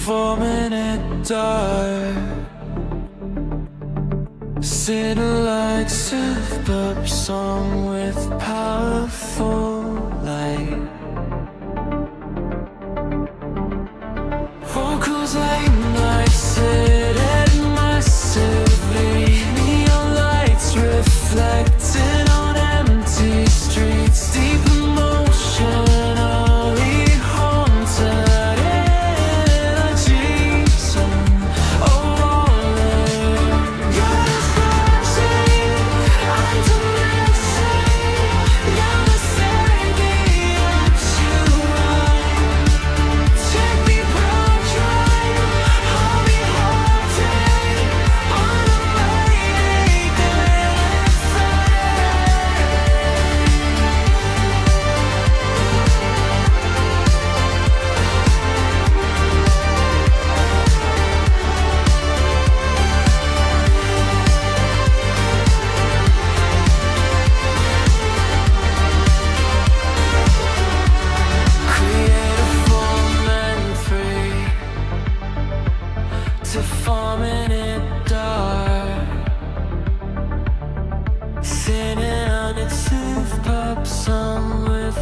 forming it dark. Sitting like super song with powerful light. Vocals late night sit at massively. Neon lights reflecting on empty streets. Deep emotionally haunted energies. Forming it dark. Sitting on its soft pop song with